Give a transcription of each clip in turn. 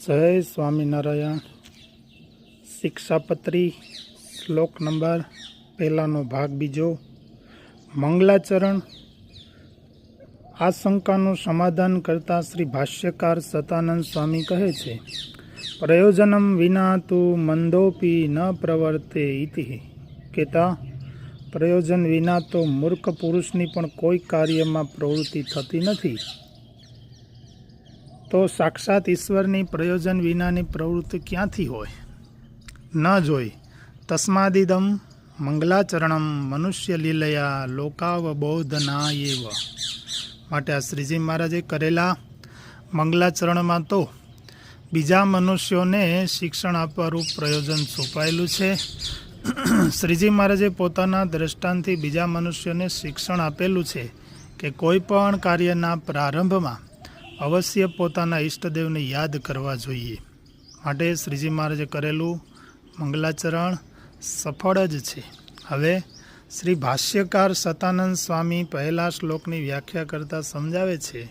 जय स्वामीनारायण। शिक्षापत्री श्लोक नंबर पहलानो भाग बीजो। मंगलाचरण। आशंकाનું સમાધાન કરતા શ્રી ભાષ્યકાર સતાનંદ સ્વામી કહે છે, પ્રયોજનમ વિના તુ મંદોપી ન પ્રવર્તે ઇતિ કહેતા પ્રયોજન વિના તો મૂર્ખ પુરુષની પણ કોઈ કાર્યમાં પ્રવૃત્તિ થતી નથી, તો સાક્ષાત ઈશ્વરની પ્રયોજન વિનાની પ્રવૃત્તિ ક્યાંથી હોય? ન જોઈ તસ્માદિદમ મંગલાચરણમ મનુષ્ય લીલયા લોકાવબોધનાયેવ. માટે આ શ્રીજી મહારાજે કરેલા મંગલાચરણમાં તો બીજા મનુષ્યોને શિક્ષણ આપવાનું પ્રયોજન છુપાયેલું છે. શ્રીજી મહારાજે પોતાના દ્રષ્ટાંતથી બીજા મનુષ્યોને શિક્ષણ આપેલું છે કે કોઈ પણ કાર્યના પ્રારંભમાં અવશ્ય પોતાના ઈષ્ટદેવને યાદ કરવા જોઈએ. માટે શ્રીજી મહારાજે કરેલું મંગલાચરણ સફળ જ છે. હવે શ્રી ભાષ્યકાર સતાનંદ સ્વામી પહેલા શ્લોકની વ્યાખ્યા કરતાં સમજાવે છે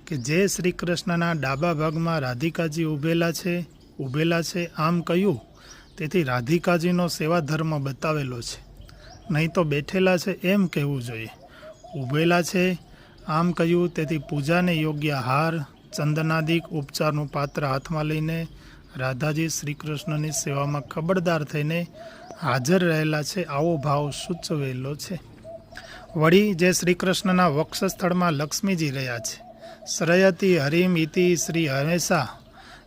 કે જે શ્રી કૃષ્ણના ડાબા ભાગમાં રાધિકાજી ઊભેલા છે આમ કહ્યું, તેથી રાધિકાજીનો સેવા ધર્મ બતાવેલો છે. નહીં તો બેઠેલા છે એમ કહેવું જોઈએ. ઊભેલા છે આમ કહ્યું, તેથી પૂજાને યોગ્ય હાર ચંદનાદિક ઉપચારનું પાત્ર હાથમાં લઈને રાધાજી શ્રી કૃષ્ણની સેવામાં ખબરદાર થઈને હાજર રહેલા છે, આવો ભાવ સૂચવેલો છે. વળી જે શ્રી કૃષ્ણના વક્ષ સ્થળમાં લક્ષ્મીજી રહ્યા છે, શ્રયતી હરિમ ઇતિ શ્રી હંમેશા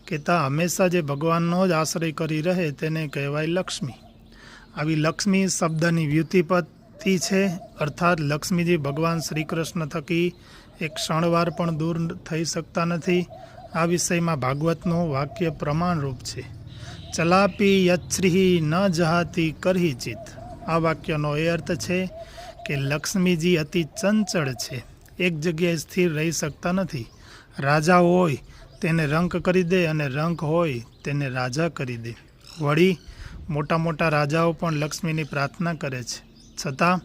કહેતા હંમેશા જે ભગવાનનો જ આશ્રય કરી રહે તેને કહેવાય લક્ષ્મી. આવી લક્ષ્મી શબ્દની વ્યુત્પત્તિ છે, અર્થાત લક્ષ્મીજી ભગવાન શ્રી કૃષ્ણ થકી એક ક્ષણવાર પણ દૂર થઈ શકતા નથી. આ વિષયમાં ભાગવતનું વાક્ય પ્રમાણરૂપ છે, ચલાપી યચ્છ્રી ન જહાતી કરહી ચિત. આ વાક્યનો એ અર્થ છે કે લક્ષ્મીજી અતિ ચંચળ છે, એક જગ્યાએ સ્થિર રહી શકતા નથી. રાજા હોય તેને રંક કરી દે અને રંક હોય તેને રાજા કરી દે. વળી મોટા મોટા રાજાઓ પણ લક્ષ્મીની પ્રાર્થના કરે છે, છતાં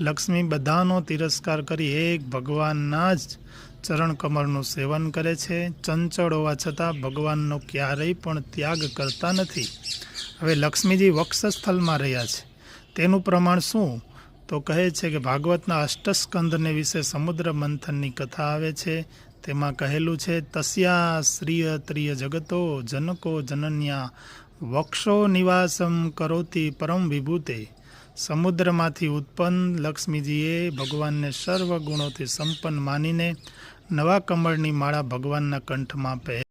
લક્ષ્મી બધાનો તિરસ્કાર કરી એક ભગવાનના જ ચરણ કમળનું સેવન કરે છે. ચંચળ હોવા છતાં ભગવાનનો ક્યારેય પણ ત્યાગ કરતા નથી. હવે લક્ષ્મીજી વક્ષસ્થલમાં રહ્યા છે તેનું પ્રમાણ શું? તો કહે છે કે ભાગવતના અષ્ટસ્કંદને વિશે સમુદ્ર મંથનની કથા આવે છે, તેમાં કહેલું છે, તસ્યા શ્રીય ત્રિય જગતો જનકો જનન્યા વક્ષો નિવાસમ કરોતી પરમ વિભૂતે. સમુદ્રમાંથી ઉત્પન્ન લક્ષ્મીજીએ ભગવાનને સર્વ ગુણોથી સંપન્ન માનીને નવા કમળની માળા ભગવાનના કંઠમાં પહેરી.